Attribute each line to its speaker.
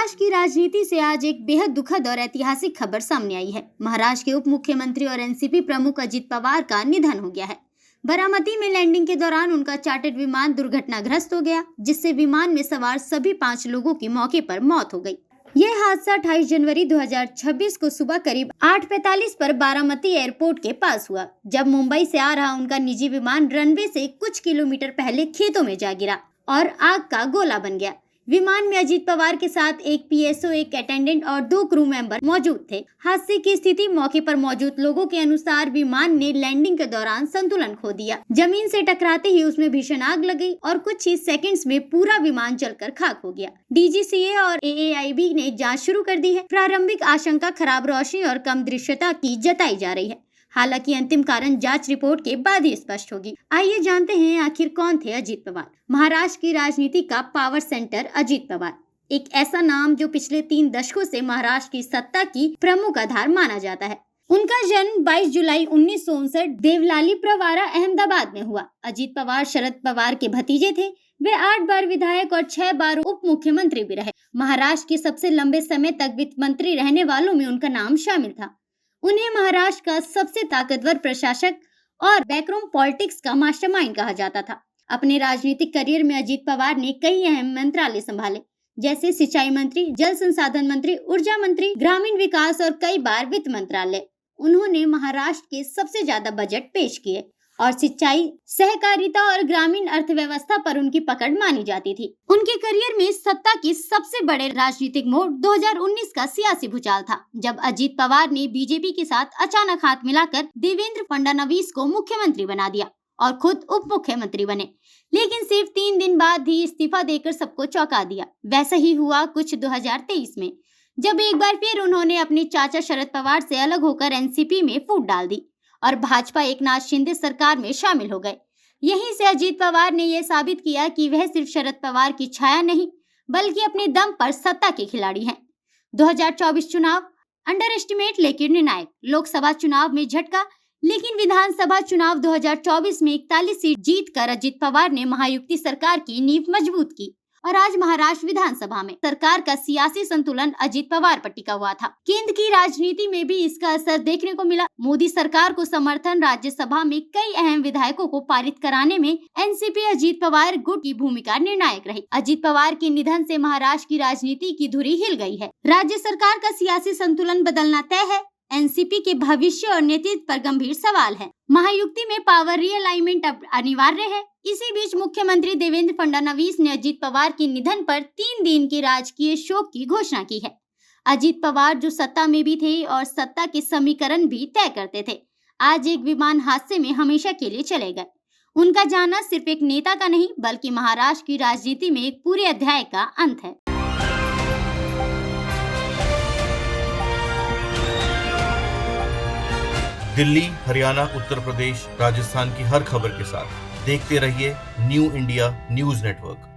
Speaker 1: महाराष्ट्र की राजनीति से आज एक बेहद दुखद और ऐतिहासिक खबर सामने आई है। महाराष्ट्र के उप मुख्यमंत्री और एनसीपी प्रमुख अजित पवार का निधन हो गया है। बारामती में लैंडिंग के दौरान उनका चार्टर्ड विमान दुर्घटनाग्रस्त हो गया, जिससे विमान में सवार सभी 5 लोगों की मौके पर मौत हो गई। यह हादसा 28 जनवरी 2026 को सुबह करीब 8:45 पर बारामती एयरपोर्ट के पास हुआ, जब मुंबई से आ रहा उनका निजी विमान रनवे से कुछ किलोमीटर पहले खेतों में जा गिरा और आग का गोला बन गया। विमान में अजित पवार के साथ एक पीएसओ, एक अटेंडेंट और 2 क्रू मेंबर मौजूद थे। हादसे की स्थिति मौके पर मौजूद लोगों के अनुसार विमान ने लैंडिंग के दौरान संतुलन खो दिया। जमीन से टकराते ही उसमें भीषण आग लग गई और कुछ ही सेकंड्स में पूरा विमान जलकर खाक हो गया। डीजीसीए और एएआईबी ने जांच शुरू कर दी है। प्रारंभिक आशंका खराब रोशनी और कम दृश्यता की जताई जा रही है। हालांकि अंतिम कारण जांच रिपोर्ट के बाद ही स्पष्ट होगी। आइए जानते हैं आखिर कौन थे अजित पवार। महाराष्ट्र की राजनीति का पावर सेंटर अजित पवार, एक ऐसा नाम जो पिछले 3 दशकों से महाराष्ट्र की सत्ता की प्रमुख आधार माना जाता है। उनका जन्म 22 जुलाई 1959 देवलाली प्रवारा अहमदाबाद में हुआ। अजित पवार शरद पवार के भतीजे थे। वे 8 बार विधायक और 6 बार उप मुख्यमंत्री भी रहे। महाराष्ट्र के सबसे लंबे समय तक वित्त मंत्री रहने वालों में उनका नाम शामिल था। उन्हें महाराष्ट्र का सबसे ताकतवर प्रशासक और बैकरूम पॉलिटिक्स का मास्टरमाइंड कहा जाता था। अपने राजनीतिक करियर में अजित पवार ने कई अहम मंत्रालय संभाले, जैसे सिंचाई मंत्री, जल संसाधन मंत्री, ऊर्जा मंत्री, ग्रामीण विकास और कई बार वित्त मंत्रालय। उन्होंने महाराष्ट्र के सबसे ज्यादा बजट पेश किए और सिंचाई, सहकारिता और ग्रामीण अर्थव्यवस्था पर उनकी पकड़ मानी जाती थी। उनके करियर में सत्ता की सबसे बड़े राजनीतिक मोड़ 2019 का सियासी भूचाल था, जब अजित पवार ने बीजेपी के साथ अचानक हाथ मिलाकर देवेंद्र फडणवीस को मुख्यमंत्री बना दिया और खुद उप मुख्यमंत्री बने, लेकिन सिर्फ 3 दिन बाद ही इस्तीफा देकर सबको चौंका दिया। वैसा ही हुआ कुछ 2023 में, जब एक बार फिर उन्होंने अपने चाचा शरद पवार से अलग होकर एनसीपी में फूट डाल दी और भाजपा एकनाथ शिंदे सरकार में शामिल हो गए। यहीं से अजित पवार ने यह साबित किया कि वह सिर्फ शरद पवार की छाया नहीं, बल्कि अपने दम पर सत्ता के खिलाड़ी हैं। 2024 चुनाव अंडर एस्टिमेट लेकिन निर्णायक। लोकसभा चुनाव में झटका, लेकिन विधानसभा चुनाव 2024 में 41 सीट जीतकर अजित पवार ने महायुति सरकार की नींव मजबूत की और आज महाराष्ट्र विधानसभा में सरकार का सियासी संतुलन अजित पवार पर टिका हुआ था। केंद्र की राजनीति में भी इसका असर देखने को मिला। मोदी सरकार को समर्थन राज्यसभा में कई अहम विधायकों को पारित कराने में एनसीपी अजित पवार गुट की भूमिका निर्णायक रही। अजित पवार के निधन से महाराष्ट्र की राजनीति की धुरी हिल गई है। राज्य सरकार का सियासी संतुलन बदलना तय है। एनसीपी के भविष्य और नेतृत्व पर गंभीर सवाल है। महायुति में पावर रीअलाइनमेंट अब अनिवार्य है। इसी बीच मुख्यमंत्री देवेंद्र फडणवीस ने अजित पवार के निधन पर 3 दिन के राजकीय शोक की घोषणा की है। अजित पवार जो सत्ता में भी थे और सत्ता के समीकरण भी तय करते थे, आज एक विमान हादसे में हमेशा के लिए चले गए। उनका जाना सिर्फ एक नेता का नहीं, बल्कि महाराष्ट्र की राजनीति में एक पूरे अध्याय का अंत है।
Speaker 2: दिल्ली, हरियाणा, उत्तर प्रदेश, राजस्थान की हर खबर के साथ देखते रहिए न्यू इंडिया न्यूज़ नेटवर्क।